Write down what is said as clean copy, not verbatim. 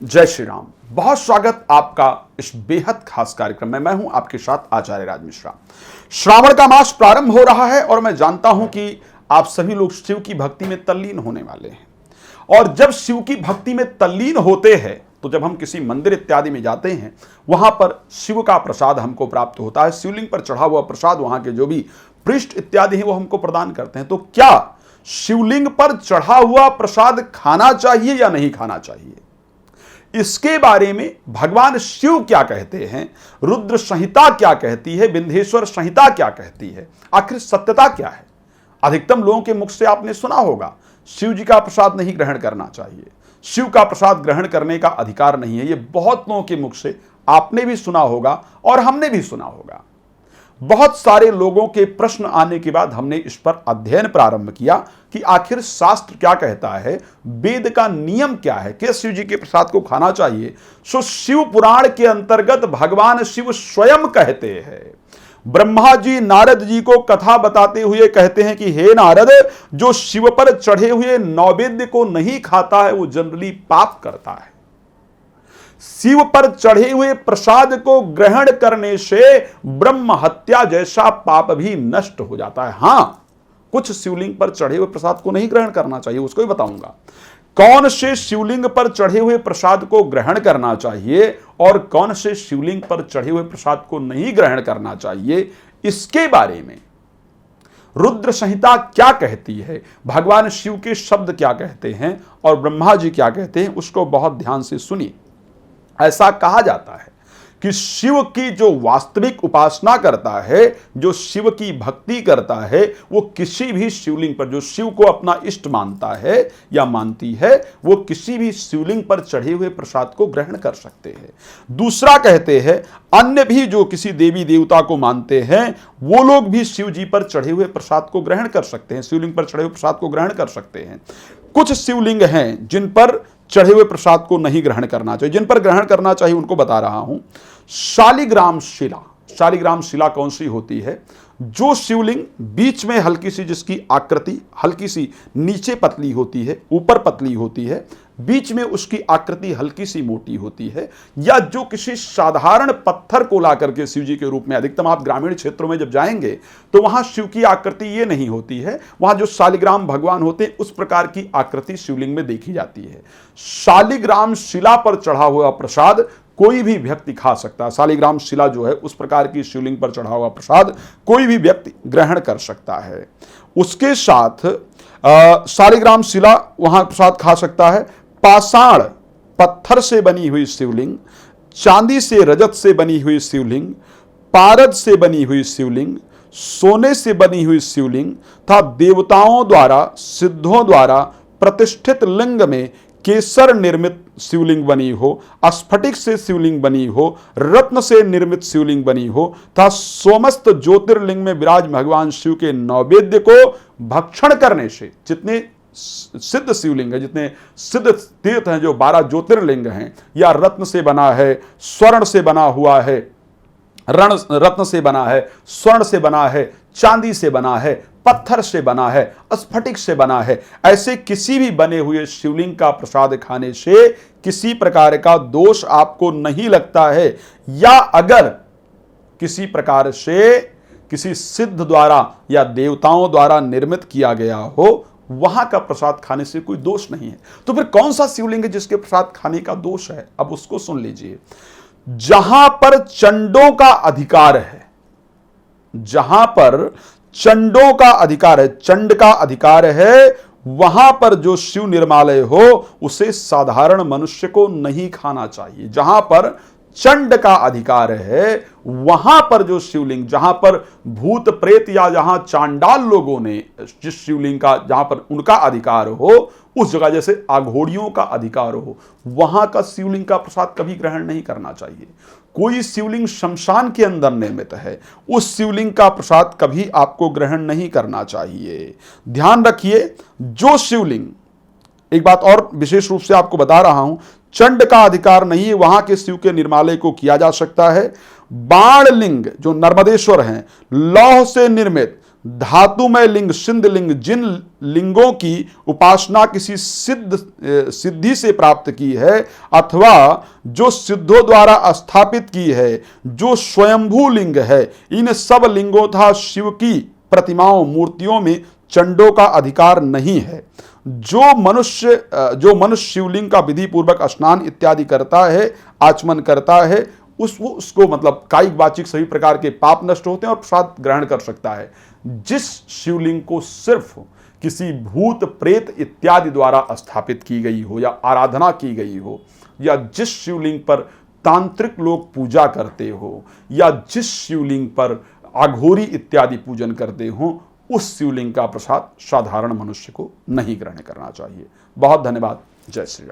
जय श्री राम। बहुत स्वागत आपका इस बेहद खास कार्यक्रम में। मैं हूं आपके साथ आचार्य राज मिश्रा। श्रावण का मास प्रारंभ हो रहा है और मैं जानता हूं कि आप सभी लोग शिव की भक्ति में तल्लीन होने वाले हैं। और जब शिव की भक्ति में तल्लीन होते हैं तो जब हम किसी मंदिर इत्यादि में जाते हैं, वहां पर शिव का प्रसाद हमको प्राप्त होता है। शिवलिंग पर चढ़ा हुआ प्रसाद, वहां के जो भी पृष्ठ इत्यादि हैं वो हमको प्रदान करते हैं। तो क्या शिवलिंग पर चढ़ा हुआ प्रसाद खाना चाहिए या नहीं खाना चाहिए, इसके बारे में भगवान शिव क्या कहते हैं, रुद्र संहिता क्या कहती है, विंध्येश्वर संहिता क्या कहती है, आखिर सत्यता क्या है। अधिकतम लोगों के मुख से आपने सुना होगा शिव जी का प्रसाद नहीं ग्रहण करना चाहिए, शिव का प्रसाद ग्रहण करने का अधिकार नहीं है। ये बहुत लोगों के मुख से आपने भी सुना होगा और हमने भी सुना होगा। बहुत सारे लोगों के प्रश्न आने के बाद हमने इस पर अध्ययन प्रारंभ किया कि आखिर शास्त्र क्या कहता है, वेद का नियम क्या है, कि शिव जी के प्रसाद को खाना चाहिए। सो शिव पुराण के अंतर्गत भगवान शिव स्वयं कहते हैं, ब्रह्मा जी नारद जी को कथा बताते हुए कहते हैं कि हे नारद, जो शिव पर चढ़े हुए नैवेद्य को नहीं खाता है वो जनरली पाप करता है। शिव पर चढ़े हुए प्रसाद को ग्रहण करने से ब्रह्म हत्या जैसा पाप भी नष्ट हो जाता है। हां, कुछ शिवलिंग पर चढ़े हुए प्रसाद को नहीं ग्रहण करना चाहिए, उसको भी बताऊंगा। कौन से शिवलिंग पर चढ़े हुए प्रसाद को ग्रहण करना चाहिए और कौन से शिवलिंग पर चढ़े हुए प्रसाद को नहीं ग्रहण करना चाहिए, इसके बारे में रुद्र संहिता क्या कहती है, भगवान शिव के शब्द क्या कहते हैं और ब्रह्मा जी क्या कहते हैं, उसको बहुत ध्यान से सुनिए। ऐसा कहा जाता है कि शिव की जो वास्तविक उपासना करता है, जो शिव की भक्ति करता है, वो किसी भी शिवलिंग पर, जो शिव को अपना इष्ट मानता है या मानती है, वो किसी भी शिवलिंग पर चढ़े हुए प्रसाद को ग्रहण कर सकते हैं। दूसरा कहते हैं अन्य भी जो किसी देवी देवता को मानते हैं वो लोग भी शिव जी पर चढ़े हुए प्रसाद को ग्रहण कर सकते हैं, शिवलिंग पर चढ़े हुए प्रसाद को ग्रहण कर सकते हैं। कुछ शिवलिंग हैं जिन पर चढ़े हुए प्रसाद को नहीं ग्रहण करना चाहिए, जिन पर ग्रहण करना चाहिए उनको बता रहा हूं। शालिग्राम शिला, शालिग्राम शिला कौन सी होती है, जो शिवलिंग बीच में हल्की सी, जिसकी आकृति हल्की सी नीचे पतली होती है, ऊपर पतली होती है, बीच में उसकी आकृति हल्की सी मोटी होती है, या जो किसी साधारण पत्थर को ला करके शिव जी के रूप में, अधिकतम आप ग्रामीण क्षेत्रों में जब जाएंगे तो वहां शिव की आकृति ये नहीं होती है, वहां जो शालिग्राम भगवान होते हैं उस प्रकार की आकृति शिवलिंग में देखी जाती है। शालिग्राम शिला पर चढ़ा हुआ प्रसाद कोई भी व्यक्ति खा सकता है। शालिग्राम शिला जो है, उस प्रकार की शिवलिंग पर चढ़ा हुआ प्रसाद कोई भी व्यक्ति ग्रहण कर सकता है। उसके साथ शालिग्राम शिला वहां प्रसाद खा सकता है। पाषाण पत्थर से बनी हुई शिवलिंग, चांदी से रजत से बनी हुई शिवलिंग, पारद से बनी हुई शिवलिंग, सोने से बनी हुई शिवलिंग तथा देवताओं द्वारा, सिद्धों द्वारा प्रतिष्ठित लिंग में केसर निर्मित शिवलिंग बनी हो, स्फटिक से शिवलिंग बनी हो, रत्न से निर्मित शिवलिंग बनी हो तथा समस्त ज्योतिर्लिंग में विराज भगवान शिव के नैवेद्य को भक्षण करने से, जितने सिद्ध शिवलिंग है, जितने सिद्ध तीर्थ हैं, जो 12 ज्योतिर्लिंग हैं, या रत्न से बना है, स्वर्ण से बना हुआ है, रत्न से बना है, स्वर्ण से बना है, चांदी से बना है, पत्थर से बना है, स्फटिक से बना है, ऐसे किसी भी बने हुए शिवलिंग का प्रसाद खाने से किसी प्रकार का दोष आपको नहीं लगता है। या अगर किसी प्रकार से किसी सिद्ध द्वारा या देवताओं द्वारा निर्मित किया गया हो, वहां का प्रसाद खाने से कोई दोष नहीं है। तो फिर कौन सा शिवलिंग है जिसके प्रसाद खाने का दोष है, अब उसको सुन लीजिए। जहां पर चंडों का अधिकार है, जहां पर चंडों का अधिकार है, चंड का अधिकार है, वहां पर जो शिव निर्मालय हो उसे साधारण मनुष्य को नहीं खाना चाहिए। जहां पर चंड का अधिकार है, वहां पर जो शिवलिंग, जहां पर भूत प्रेत या जहां चांडाल लोगों ने जिस शिवलिंग का, जहां पर उनका अधिकार हो, उस जगह जैसे आघोड़ियों का अधिकार हो, वहां का शिवलिंग का प्रसाद कभी ग्रहण नहीं करना चाहिए। कोई शिवलिंग शमशान के अंदर निर्मित है, उस शिवलिंग का प्रसाद कभी आपको ग्रहण नहीं करना चाहिए। ध्यान रखिए, जो शिवलिंग, एक बात और विशेष रूप से आपको बता रहा हूं, चंड का अधिकार नहीं है, वहां के शिव के निर्मालय को किया जा सकता है। बाणलिंग जो नर्मदेश्वर हैं, लौह से निर्मित, धातुमय लिंग, सिद्ध लिंग, जिन लिंगों की उपासना किसी सिद्धि से प्राप्त की है अथवा जो सिद्धों द्वारा स्थापित की है, जो स्वयंभू लिंग है, इन सब लिंगों तथा शिव की प्रतिमाओं, मूर्तियों में चंडों का अधिकार नहीं है। जो मनुष्य शिवलिंग का विधि पूर्वक स्नान इत्यादि करता है, आचमन करता है, उसको मतलब कायिक वाचिक सभी प्रकार के पाप नष्ट होते हैं और प्रसाद ग्रहण कर सकता है। जिस शिवलिंग को सिर्फ किसी भूत प्रेत इत्यादि द्वारा स्थापित की गई हो या आराधना की गई हो, या जिस शिवलिंग पर तांत्रिक लोग पूजा करते हो, या जिस शिवलिंग पर अघोरी इत्यादि पूजन करते हो, उस शिवलिंग का प्रसाद साधारण मनुष्य को नहीं ग्रहण करना चाहिए। बहुत धन्यवाद। जय श्री राम।